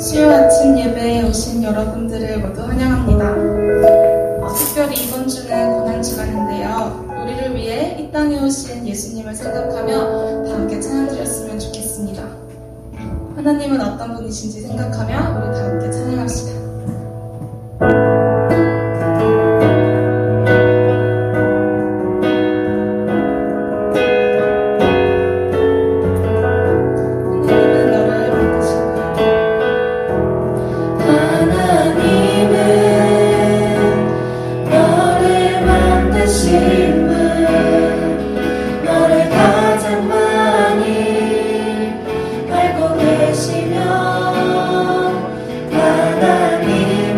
수요 아침 예배에 오신 여러분들을 모두 환영합니다. 특별히 이번 주는 고난주간인데요. 우리를 위해 이 땅에 오신 예수님을 생각하며 다 함께 찬양드렸으면 좋겠습니다. 하나님은 어떤 분이신지 생각하며 우리 다 함께 찬양합시다. 하나님은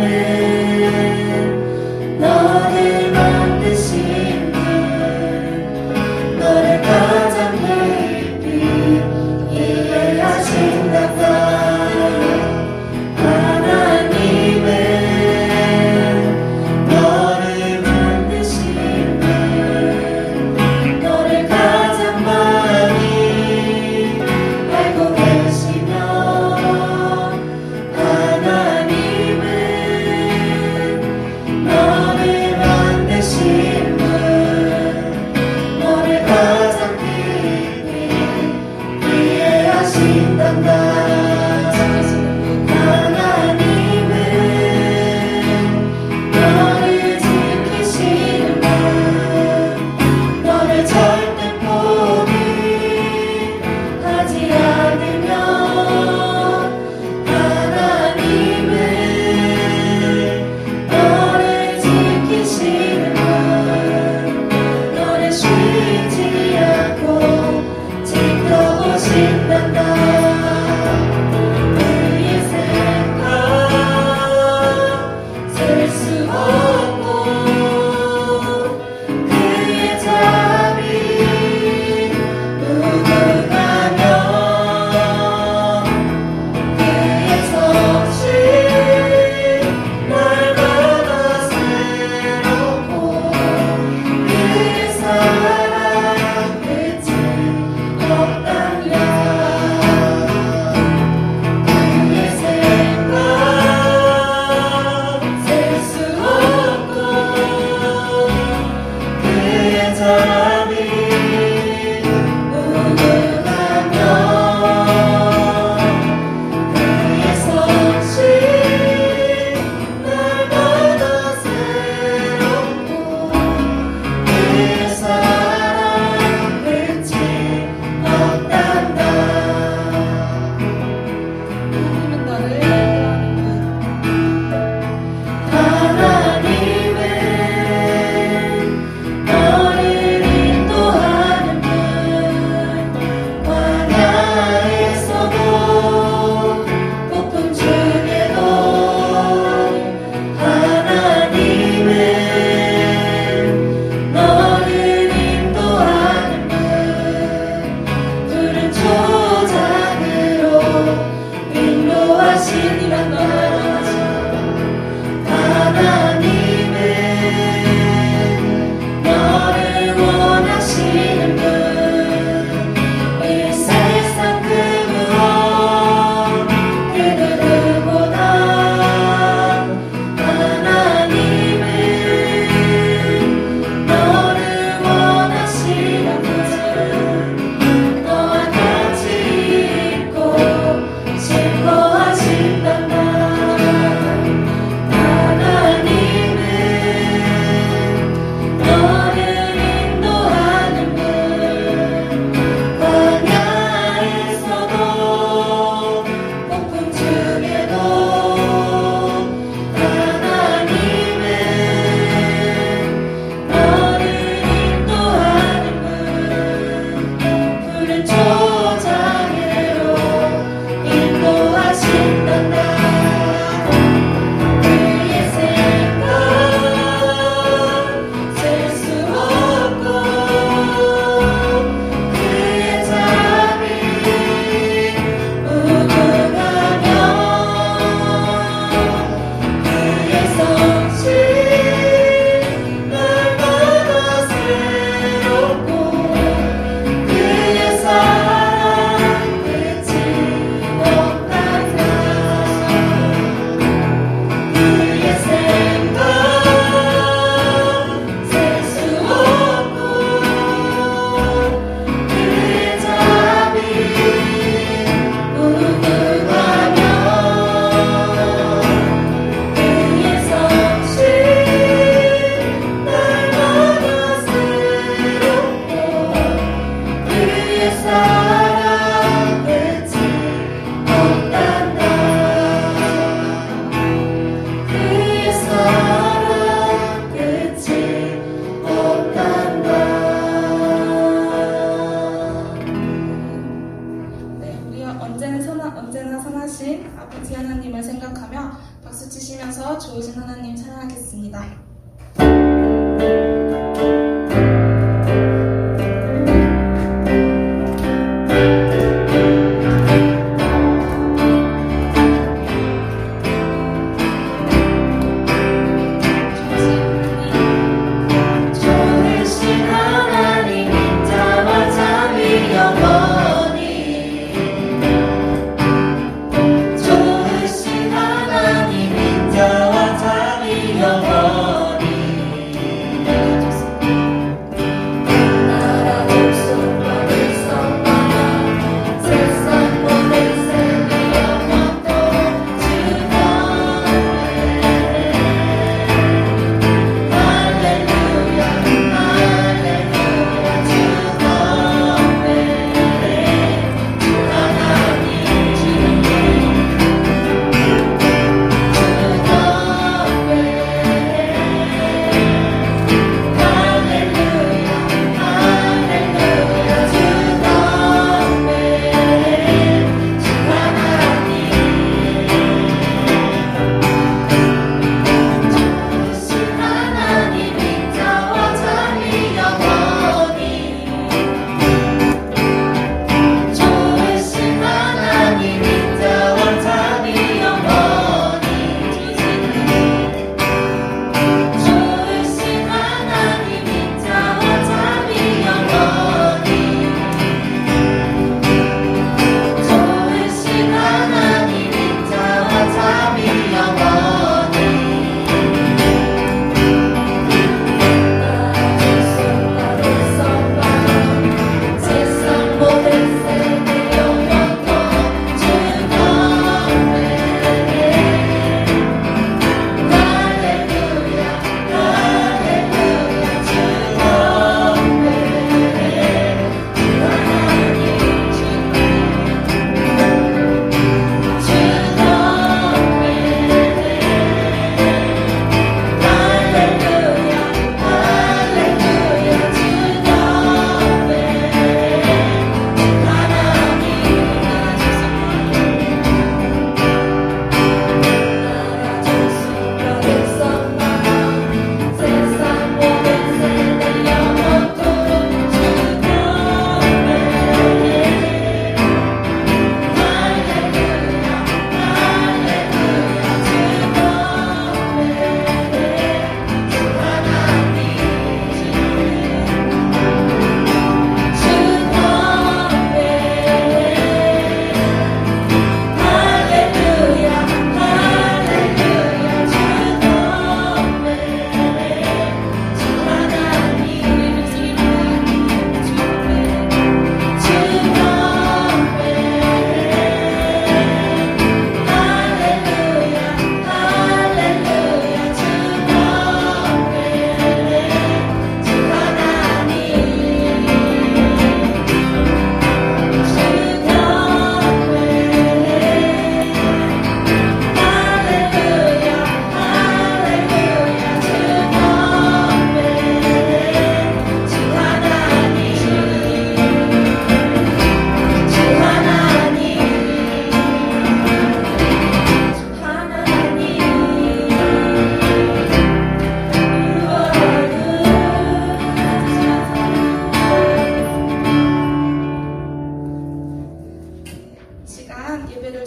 언제나 선하신 아버지 하나님을 생각하며 박수 치시면서 좋으신 하나님 찬양하겠습니다.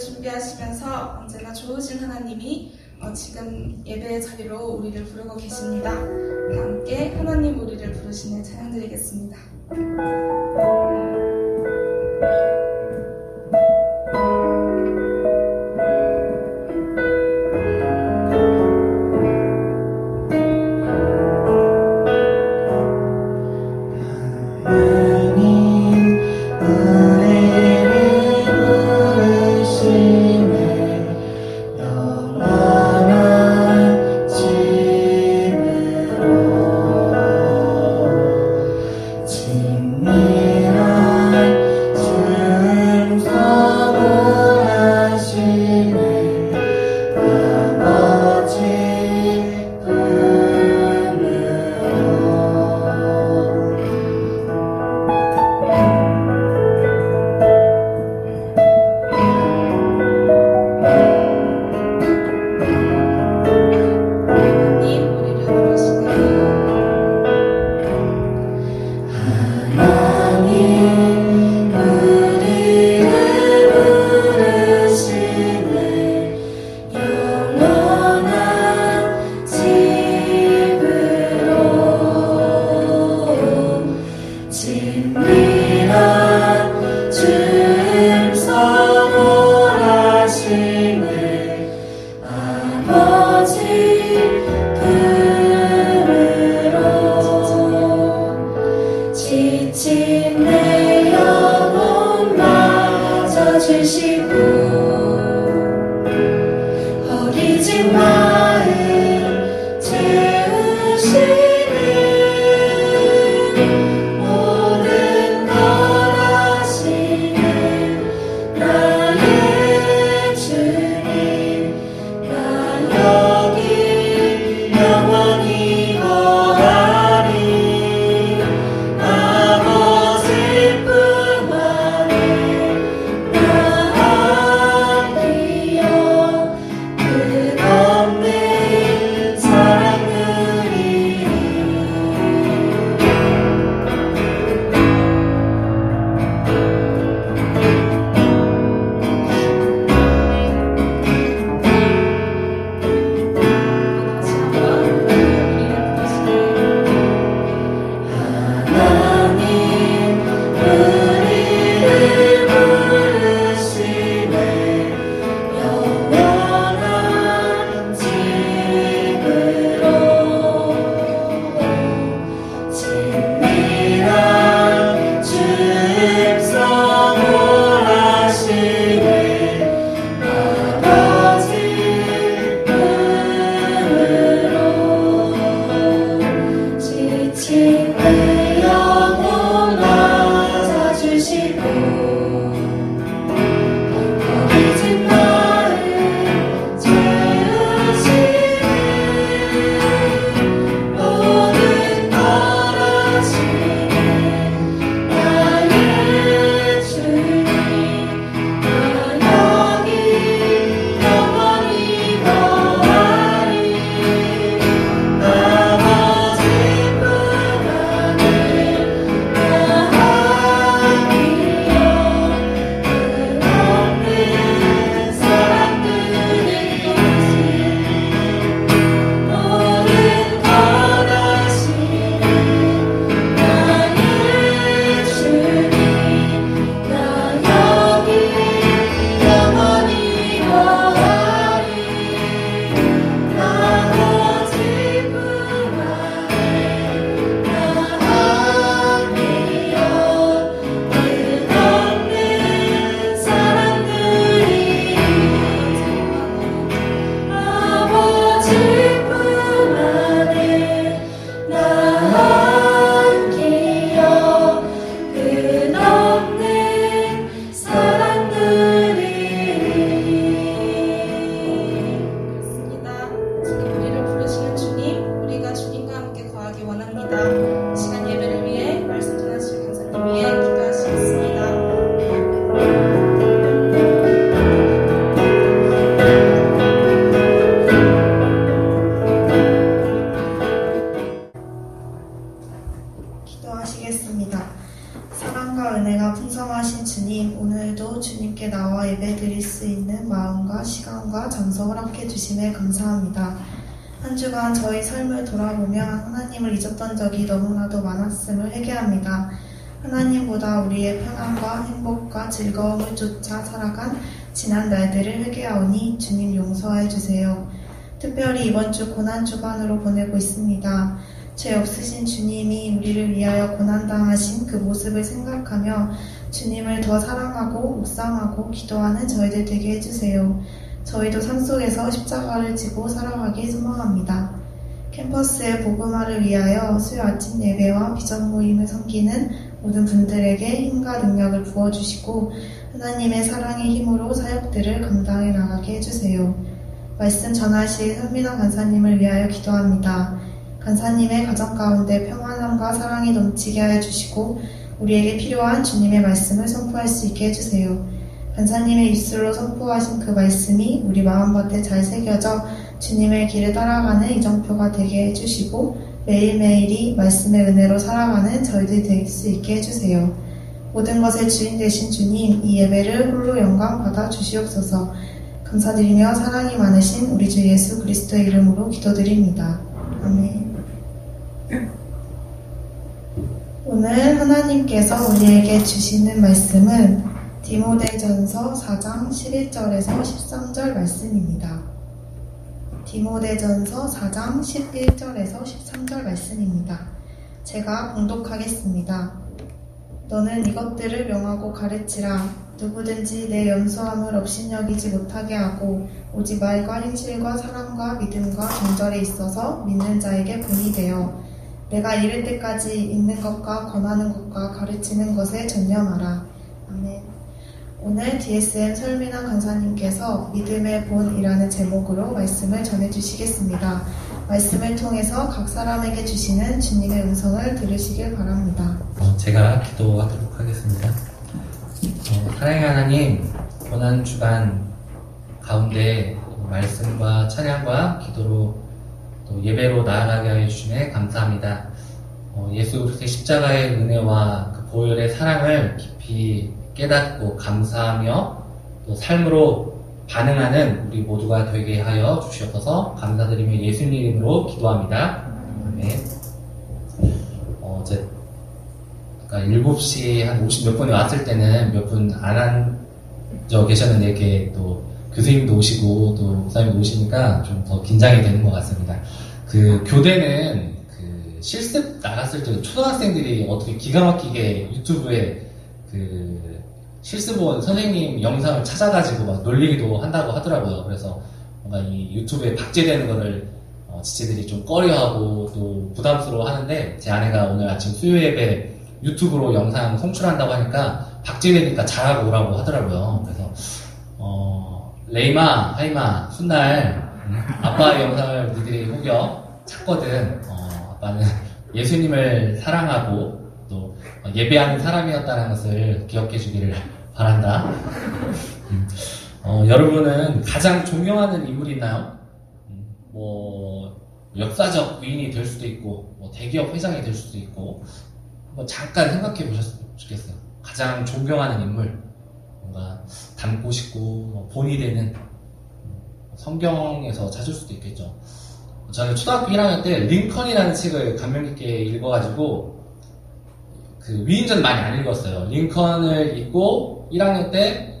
준비하시면서 언제나 좋으신 하나님이 지금 예배의 자리로 우리를 부르고 계십니다. 함께 하나님 우리를 부르시는 찬양 드리겠습니다. me 사랑하신 주님, 오늘도 주님께 나와 예배드릴 수 있는 마음과 시간과 장소 허락해 주심에 감사합니다. 한 주간 저희 삶을 돌아보면 하나님을 잊었던 적이 너무나도 많았음을 회개합니다. 하나님보다 우리의 편안과 행복과 즐거움을 쫓아 살아간 지난 날들을 회개하오니 주님 용서해 주세요. 특별히 이번 주 고난 주간으로 보내고 있습니다. 죄 없으신 주님이 우리를 위하여 고난당하신 그 모습을 생각하며 주님을 더 사랑하고 묵상하고 기도하는 저희들 되게 해주세요. 저희도 삶 속에서 십자가를 지고 살아가길 소망합니다. 캠퍼스의 복음화를 위하여 수요 아침 예배와 비전 모임을 섬기는 모든 분들에게 힘과 능력을 부어주시고 하나님의 사랑의 힘으로 사역들을 감당해 나가게 해주세요. 말씀 전하실 현민아 간사님을 위하여 기도합니다. 간사님의 가정 가운데 평안함과 사랑이 넘치게 하여 주시고 우리에게 필요한 주님의 말씀을 선포할 수 있게 해주세요. 간사님의 입술로 선포하신 그 말씀이 우리 마음밭에 잘 새겨져 주님의 길을 따라가는 이정표가 되게 해주시고 매일매일이 말씀의 은혜로 살아가는 저희들 될 수 있게 해주세요. 모든 것의 주인 되신 주님, 이 예배를 홀로 영광 받아 주시옵소서. 감사드리며 사랑이 많으신 우리 주 예수 그리스도의 이름으로 기도드립니다. 아멘. 오늘 하나님께서 우리에게 주시는 말씀은 디모데전서 4장 11절에서 13절 말씀입니다. 디모데전서 4장 11절에서 13절 말씀입니다. 제가 봉독하겠습니다. 너는 이것들을 명하고 가르치라. 누구든지 내 연소함을 업신여기지 못하게 하고 오직 말과 행실과 사랑과 믿음과 정절에 있어서 믿는 자에게 본이 되어 내가 이를 때까지 읽는 것과 권하는 것과 가르치는 것에 전념하라. 아멘. 오늘 DSM 설민아 간사님께서 믿음의 본이라는 제목으로 말씀을 전해주시겠습니다. 말씀을 통해서 각 사람에게 주시는 주님의 음성을 들으시길 바랍니다. 제가 기도하도록 하겠습니다. 사랑의 하나님, 고난 주간 가운데 말씀과 찬양과 기도로 또 예배로 나아가게 하여 주시네 감사합니다. 예수 그리스도의 십자가의 은혜와 그 보혈의 사랑을 깊이 깨닫고 감사하며 또 삶으로 반응하는 우리 모두가 되게 하여 주시옵소서. 감사드리며 예수님 이름으로 기도합니다. 아멘. 어제 7시 한 50몇 분에 왔을 때는 몇 분 안 앉아 계셨는데 이렇게 또 교수님도 오시고 또 목사님도 오시니까 좀 더 긴장이 되는 것 같습니다. 그 교대는 그 실습 나갔을 때 초등학생들이 어떻게 기가 막히게 유튜브에 그 실습 온 선생님 영상을 찾아가지고 막 놀리기도 한다고 하더라고요. 그래서 뭔가 이 유튜브에 박제되는 거를 지체들이 좀 꺼려하고 또 부담스러워 하는데 제 아내가 오늘 아침 수요 예배 유튜브로 영상 송출한다고 하니까 박제되니까 잘하고 오라고 하더라고요. 그래서 레이마, 하이마, 순날 아빠의 영상을 니들이 혹여 찾거든 아빠는 예수님을 사랑하고 또 예배하는 사람이었다는 것을 기억해 주기를 바란다. 여러분은 가장 존경하는 인물이 있나요? 뭐 역사적 위인이 될 수도 있고 뭐 대기업 회장이 될 수도 있고 한번 잠깐 생각해 보셨으면 좋겠어요. 가장 존경하는 인물, 뭔가 닮고 싶고 본이 되는 성경에서 찾을 수도 있겠죠. 저는 초등학교 1학년 때 링컨이라는 책을 감명 깊게 읽어가지고 그 위인전 많이 안 읽었어요. 링컨을 읽고 1학년 때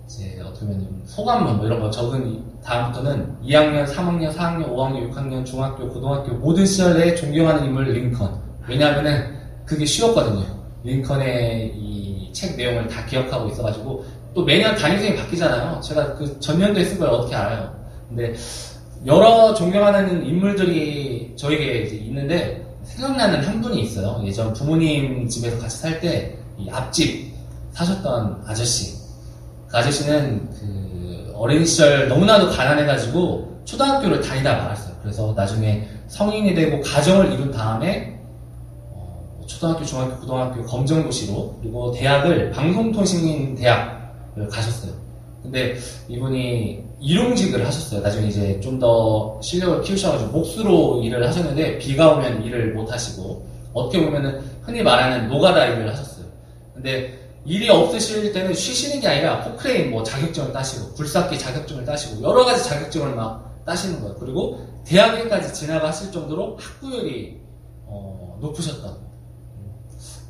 이제 어떻게 보면 소감문 뭐 이런 거 적은 다음부터는 2학년, 3학년, 4학년, 5학년, 6학년, 중학교, 고등학교 모든 시절에 존경하는 인물 링컨. 왜냐하면은 그게 쉬웠거든요. 링컨의 이 책 내용을 다 기억하고 있어가지고 또 매년 담임선생님이 바뀌잖아요. 제가 그 전년도에 쓴 걸 어떻게 알아요. 근데 여러 존경하는 인물들이 저에게 이제 있는데 생각나는 한 분이 있어요. 예전 부모님 집에서 같이 살 때 이 앞집 사셨던 아저씨. 그 아저씨는 그 어린 시절 너무나도 가난해가지고 초등학교를 다니다 말았어요. 그래서 나중에 성인이 되고 가정을 이룬 다음에 초등학교, 중학교, 고등학교 검정고시로 그리고 대학을 방송통신대학을 가셨어요. 근데 이분이 일용직을 하셨어요. 나중에 이제 좀 더 실력을 키우셔가지고 몫으로 일을 하셨는데 비가 오면 일을 못 하시고 어떻게 보면은 흔히 말하는 노가다 일을 하셨어요. 근데 일이 없으실 때는 쉬시는 게 아니라 포크레인 뭐 자격증을 따시고 굴삭기 자격증을 따시고 여러 가지 자격증을 막 따시는 거예요. 그리고 대학에까지 진학하실 정도로 학구열이 높으셨던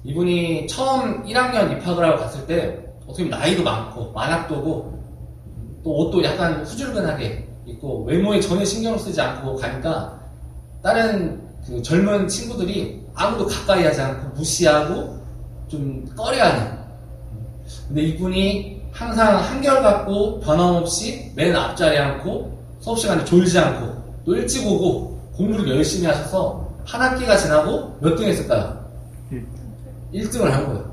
이분이 처음 1학년 입학을 하고 갔을 때 어떻게 보면 나이도 많고 만학도고 또 옷도 약간 후줄근하게 입고 외모에 전혀 신경을 쓰지 않고 가니까 다른 그 젊은 친구들이 아무도 가까이 하지 않고 무시하고 좀 꺼려하는. 근데 이분이 항상 한결같고 변함없이 맨 앞자리에 앉고 수업 시간에 졸지 않고 또 일찍 오고 공부를 열심히 하셔서 한 학기가 지나고 몇 등 했을까요? 1등을 한 거예요.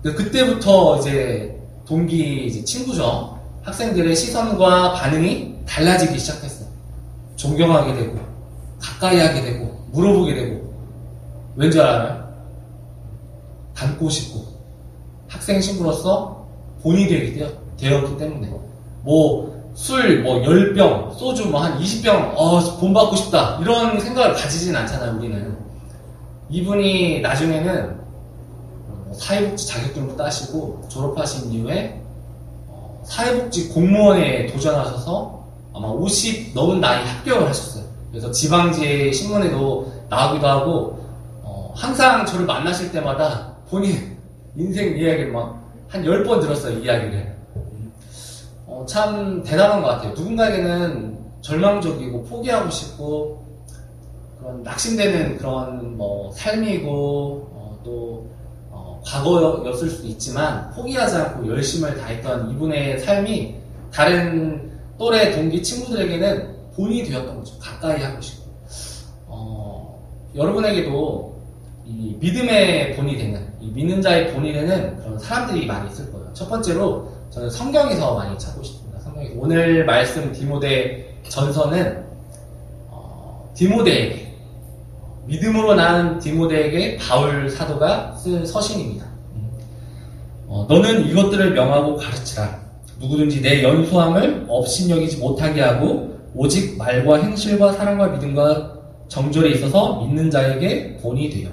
그때부터 이제 동기 이제 친구죠. 학생들의 시선과 반응이 달라지기 시작했어요. 존경하게 되고 가까이 하게 되고 물어보게 되고 왠지 알아요? 닮고 싶고 학생 신부로서 본이 되었기 때문에 술 10병 소주 한 20병 본받고 싶다 이런 생각을 가지진 않잖아요. 우리는 이분이 나중에는 사회복지 자격증도 따시고 졸업하신 이후에 사회복지 공무원에 도전하셔서 아마 50 넘은 나이 합격을 하셨어요. 그래서 지방지의 신문에도 나오기도 하고 항상 저를 만나실 때마다 본인 인생 이야기를 막 한 10번 들었어요. 이야기를. 참 대단한 것 같아요. 누군가에게는 절망적이고 포기하고 싶고 그런 낙심되는 그런 삶이고 또 과거였을 수도 있지만 포기하지 않고 열심을 다했던 이분의 삶이 다른 또래 동기 친구들에게는 본이 되었던 거죠. 가까이 하고 싶고 여러분에게도 이 믿음의 본이 되는 이 믿는 자의 본이 되는 그런 사람들이 많이 있을 거예요. 첫 번째로 저는 성경에서 많이 찾고 싶습니다. 성경에서 오늘 말씀 디모데 전서는 디모데에게 믿음으로 낳은 디모데에게 바울 사도가 쓴 서신입니다. 너는 이것들을 명하고 가르치라. 누구든지 내 연소함을 업신여기지 못하게 하고 오직 말과 행실과 사랑과 믿음과 정절에 있어서 믿는 자에게 본이 되어.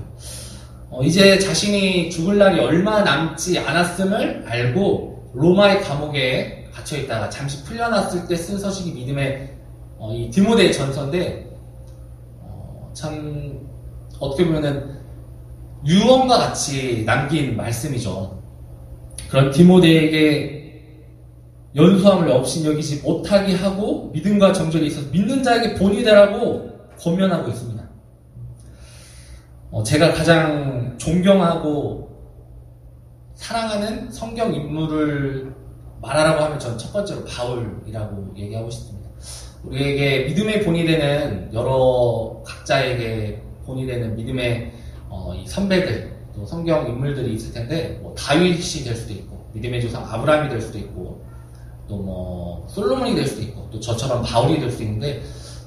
이제 자신이 죽을 날이 얼마 남지 않았음을 알고 로마의 감옥에 갇혀있다가 잠시 풀려났을 때 쓴 서식이 믿음의 이 디모데 전서인데 참 어떻게 보면은 유언과 같이 남긴 말씀이죠. 그런 디모데에게 연소함을 업신여기지 못하게 하고 믿음과 정절에 있어서 믿는 자에게 본이 되라고 권면하고 있습니다. 제가 가장 존경하고 사랑하는 성경 인물을 말하라고 하면 전 첫 번째로 바울이라고 얘기하고 싶습니다. 우리에게 믿음의 본이 되는 여러 각자에게 본이 되는 믿음의 이 선배들 또 성경 인물들이 있을 텐데 다윗이 될 수도 있고 믿음의 조상 아브라함이 될 수도 있고 또 솔로몬이 될 수도 있고 또 저처럼 바울이 될 수도 있는데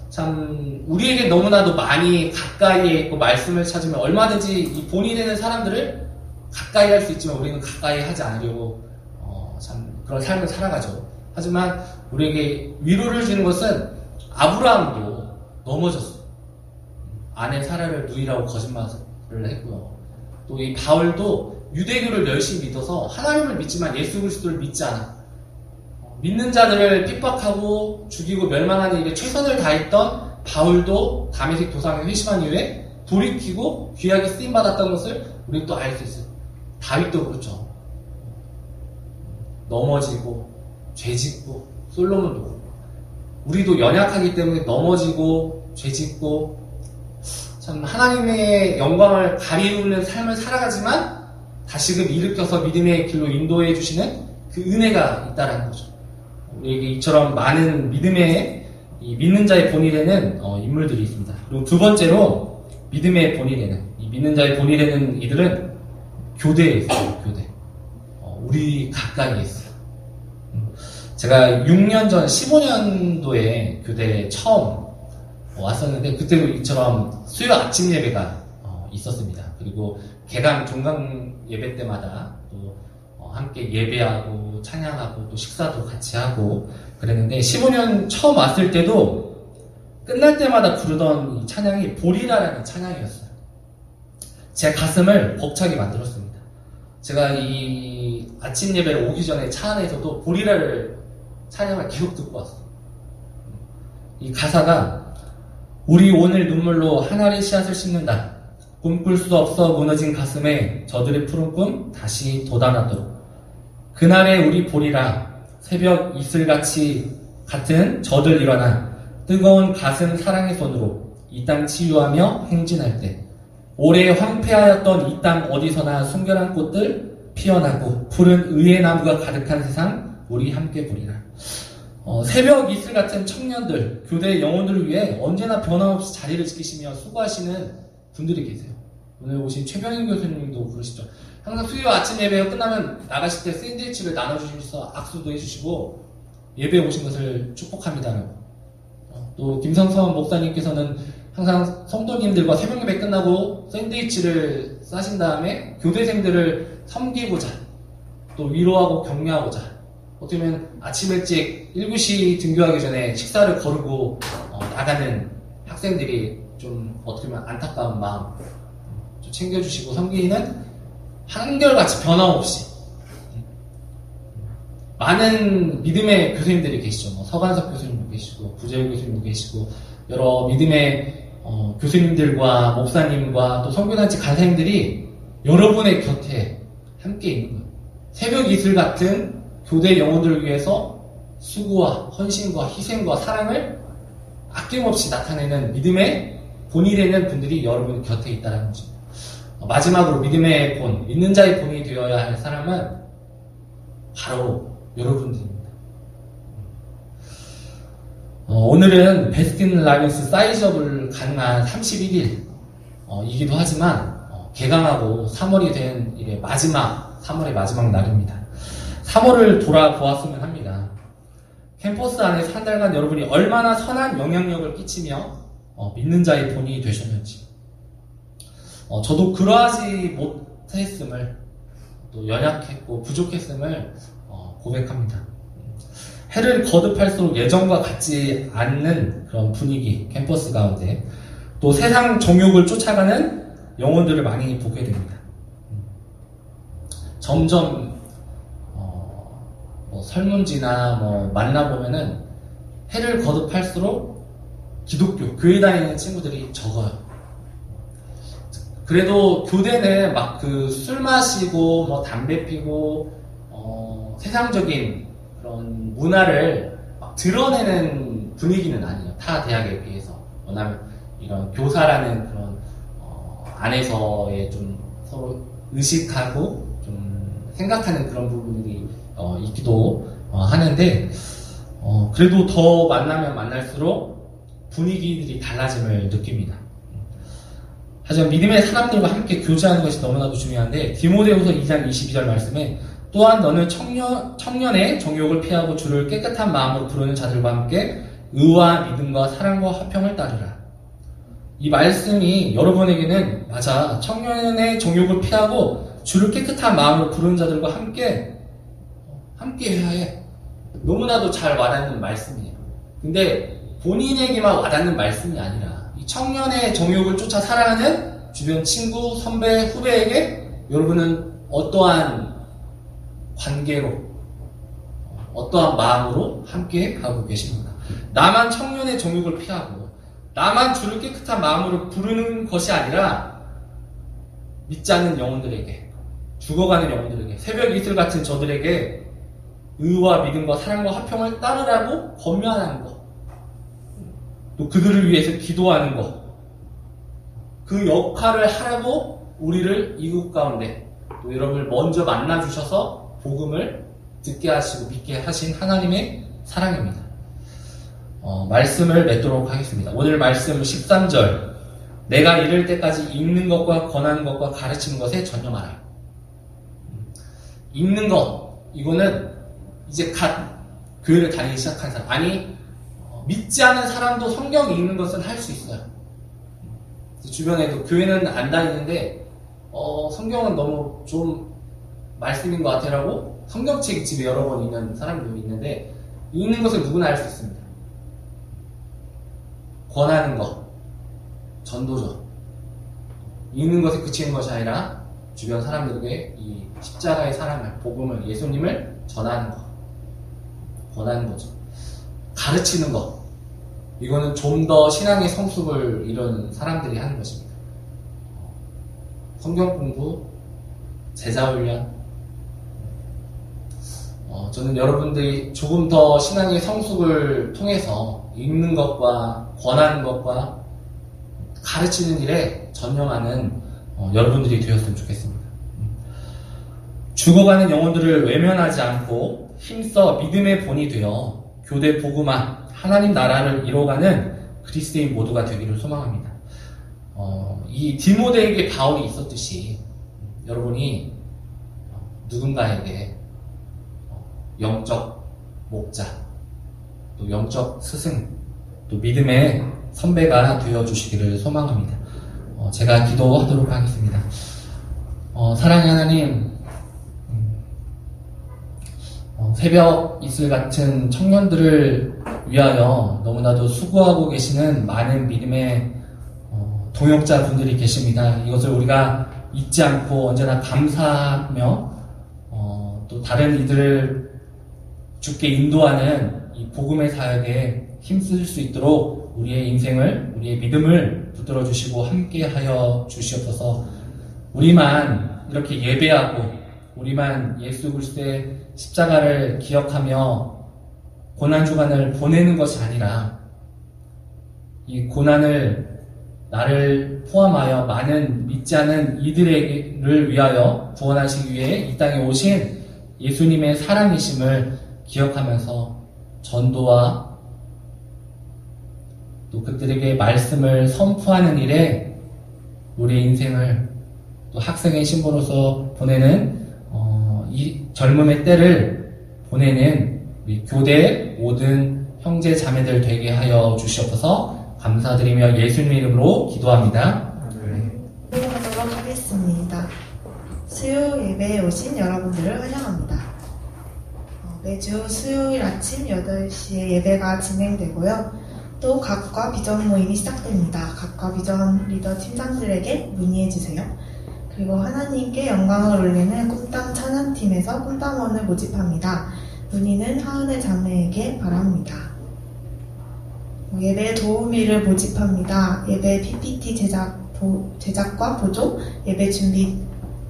참 우리에게 너무나도 많이 가까이에 있고 말씀을 찾으면 얼마든지 이 본이 되는 사람들을 가까이 할 수 있지만 우리는 가까이 하지 않으려고 참 그런 삶을 살아가죠. 하지만 우리에게 위로를 주는 것은 아브라함도 넘어졌어요. 아내 사라를 누이라고 거짓말을 했고요. 또 이 바울도 유대교를 열심히 믿어서 하나님을 믿지만 예수 그리스도를 믿지 않아. 믿는 자들을 핍박하고 죽이고 멸망하는 일에 최선을 다했던 바울도 다메섹 도상에 회심한 이후에 돌이키고 귀하게 쓰임받았던 것을 우리는 또 알 수 있어요. 다윗도 그렇죠. 넘어지고 죄짓고 솔로몬도 그렇고 우리도 연약하기 때문에 넘어지고 죄짓고 참 하나님의 영광을 가리우는 삶을 살아가지만 다시금 일으켜서 믿음의 길로 인도해 주시는 그 은혜가 있다는 거죠. 우리에게 이처럼 많은 믿음의 믿는 자의 본이 되는 인물들이 있습니다. 그리고 두 번째로 믿음의 본이 되는 이 믿는 자의 본이 되는 이들은 교대에 있어요. 교대. 우리 가까이에 있어요. 제가 6년 전 15년도에 교대에 처음 왔었는데 그때도 이처럼 수요 아침 예배가 있었습니다. 그리고 개강 종강 예배 때마다 또 함께 예배하고 찬양하고 또 식사도 같이 하고 그랬는데 15년 처음 왔을 때도 끝날 때마다 부르던 이 찬양이 보리라라는 찬양이었어요. 제 가슴을 벅차게 만들었습니다. 제가 이 이 아침 예배를 오기 전에 차 안에서도 보리라를 찬양을 계속 듣고 왔어. 이 가사가 우리 오늘 눈물로 하나의 씨앗을 심는다. 꿈꿀 수 없어 무너진 가슴에 저들의 푸른 꿈 다시 돋아나도록. 그날에 우리 보리라 새벽 이슬같이 같은 저들 일어나 뜨거운 가슴 사랑의 손으로 이 땅 치유하며 행진할 때 오래 황폐하였던 이 땅 어디서나 순결한 꽃들 피어나고 푸른 의의 나무가 가득한 세상 우리 함께 보리라. 새벽 이슬 같은 청년들, 교대 영혼들을 위해 언제나 변함없이 자리를 지키시며 수고하시는 분들이 계세요. 오늘 오신 최병인 교수님도 그러시죠. 항상 수요 아침 예배 끝나면 나가실 때 샌드위치를 나눠주시면서 악수도 해주시고 예배에 오신 것을 축복합니다라고. 또 김성선 목사님께서는 항상 성도님들과 새벽 예배 끝나고 샌드위치를 싸신 다음에 교대생들을 섬기고자 또 위로하고 격려하고자 어떻게 보면 아침 일찍 1구시 등교하기 전에 식사를 거르고 나가는 학생들이 좀 어떻게 보면 안타까운 마음 좀 챙겨주시고 섬기는 한결같이 변함없이 많은 믿음의 교수님들이 계시죠. 서관석 교수님도 계시고 부재일 교수님도 계시고 여러 믿음의 교수님들과 목사님과 또 선교단체 간사님들이 여러분의 곁에 함께 있는 거예요. 새벽 이슬 같은 교대 영혼들을 위해서 수고와 헌신과 희생과 사랑을 아낌없이 나타내는 믿음의 본이 되는 분들이 여러분 곁에 있다는 거죠. 마지막으로 믿음의 본, 믿는 자의 본이 되어야 할 사람은 바로 여러분들입니다. 오늘은 베스킨라빈스 사이즈업을 가능한 31일 이기도 하지만 개강하고 3월이 된 이래 3월의 마지막 날입니다. 3월을 돌아보았으면 합니다. 캠퍼스 안에서 한 달간 여러분이 얼마나 선한 영향력을 끼치며 믿는 자의 본이 되셨는지 저도 그러하지 못했음을 또 연약했고 부족했음을 고백합니다. 해를 거듭할수록 예전과 같지 않는 그런 분위기 캠퍼스 가운데 또 세상 정욕을 쫓아가는 영혼들을 많이 보게 됩니다. 점점 설문지나 만나보면은 해를 거듭할수록 기독교, 교회 다니는 친구들이 적어요. 그래도 교대는 막 술 마시고 담배 피고 세상적인 그런 문화를 막 드러내는 분위기는 아니에요. 타 대학에 비해서. 왜냐하면 이런 교사라는 그런 안에서의 좀 서로 의식하고 좀 생각하는 그런 부분들이 있기도 하는데 그래도 더 만나면 만날수록 분위기들이 달라짐을 느낍니다. 하지만 믿음의 사람들과 함께 교제하는 것이 너무나도 중요한데 디모데후서 2장 22절 말씀에 또한 너는 청년의 정욕을 피하고 주를 깨끗한 마음으로 부르는 자들과 함께 의와 믿음과 사랑과 화평을 따르라. 이 말씀이 여러분에게는 맞아 청년의 정욕을 피하고 주를 깨끗한 마음으로 부르는 자들과 함께 해야 해. 너무나도 잘 와닿는 말씀이에요. 근데 본인에게만 와닿는 말씀이 아니라 이 청년의 정욕을 쫓아 살아가는 주변 친구, 선배, 후배에게 여러분은 어떠한 관계로 어떠한 마음으로 함께 가고 계십니까? 나만 청년의 정욕을 피하고 나만 주를 깨끗한 마음으로 부르는 것이 아니라 믿지 않는 영혼들에게 죽어가는 영혼들에게 새벽 이슬 같은 저들에게 의와 믿음과 사랑과 화평을 따르라고 권면하는 것 또 그들을 위해서 기도하는 것 그 역할을 하라고 우리를 이국 가운데 또 여러분을 먼저 만나주셔서 복음을 듣게 하시고 믿게 하신 하나님의 사랑입니다. 말씀을 맺도록 하겠습니다. 오늘 말씀 13절 내가 이를 때까지 읽는 것과 권하는 것과 가르치는 것에 전념하라. 읽는 것 이거는 이제 갓 교회를 다니기 시작한 사람 아니 믿지 않은 사람도 성경 읽는 것은 할 수 있어요. 주변에도 교회는 안 다니는데 성경은 너무 좀 말씀인 것 같아라고 성경책 집에 여러 번 읽는 사람들도 있는데 읽는 것은 누구나 할 수 있습니다. 권하는 것, 전도죠. 읽는 것에 그치는 것이 아니라 주변 사람들에게 이 십자가의 사랑을, 복음을, 예수님을 전하는 것, 권하는 거죠. 가르치는 것. 이거는 좀 더 신앙의 성숙을 이룬 사람들이 하는 것입니다. 성경 공부, 제자 훈련. 저는 여러분들이 조금 더 신앙의 성숙을 통해서 읽는 것과 권하는 것과 가르치는 일에 전념하는 여러분들이 되었으면 좋겠습니다. 죽어가는 영혼들을 외면하지 않고 힘써 믿음의 본이 되어 교대 복음화 하나님 나라를 이뤄가는 그리스도인 모두가 되기를 소망합니다. 이 디모데에게 바울이 있었듯이 여러분이 누군가에게 영적 목자, 또 영적 스승, 또 믿음의 선배가 되어주시기를 소망합니다. 제가 기도하도록 하겠습니다. 사랑의 하나님, 새벽 이슬 같은 청년들을 위하여 너무나도 수고하고 계시는 많은 믿음의 동역자분들이 계십니다. 이것을 우리가 잊지 않고 언제나 감사하며 또 다른 이들을 주께 인도하는 이 복음의 사역에 힘쓸 수 있도록 우리의 인생을, 우리의 믿음을 붙들어 주시고 함께하여 주시옵소서. 우리만 이렇게 예배하고 우리만 예수 그리스도의 십자가를 기억하며 고난주간을 보내는 것이 아니라 이 고난을 나를 포함하여 많은 믿지 않은 이들을 위하여 구원하시기 위해 이 땅에 오신 예수님의 사랑이심을 기억하면서 전도와 또 그들에게 말씀을 선포하는 일에 우리의 인생을 또 학생의 신분으로서 보내는 이 젊음의 때를 보내는 우리 교대 모든 형제 자매들 되게 하여 주시옵소서. 감사드리며 예수님 이름으로 기도합니다. 기도하도록 하겠습니다. 수요 예배에 오신 여러분들을 환영합니다. 매주 수요일 아침 8시에 예배가 진행되고요. 또 각과 비전 모임이 시작됩니다. 각과 비전 리더 팀장들에게 문의해주세요. 그리고 하나님께 영광을 올리는 꿈땀 찬양팀에서 꿈땀원을 모집합니다. 문의는 하은혜 자매에게 바랍니다. 예배 도우미를 모집합니다. 예배 PPT 제작과 보조, 예배 준비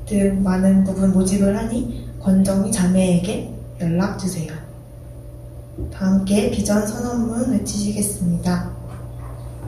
등 많은 부분 모집을 하니 권정희 자매에게 연락주세요. 다 함께 비전 선언문 외치시겠습니다.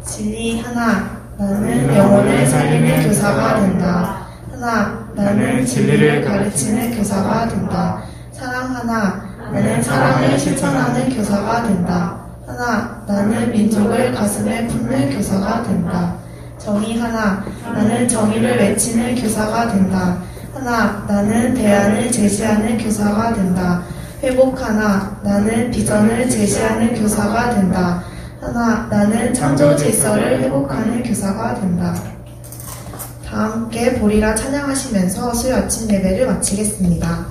진리 하나, 나는 영혼을 살리는 교사가 된다. 하나, 나는 진리를 가르치는 교사가 된다. 사랑 하나, 나는 사랑을 실천하는 교사가 된다. 하나, 나는 민족을 가슴에 품는 교사가 된다. 정의 하나, 나는 정의를 외치는 교사가 된다. 하나, 나는 대안을 제시하는 교사가 된다. 회복 하나, 나는 비전을 제시하는 교사가 된다. 하나, 나는 창조 질서를 회복하는 교사가 된다. 다 함께 보리라 찬양하시면서 수요 아침 예배를 마치겠습니다.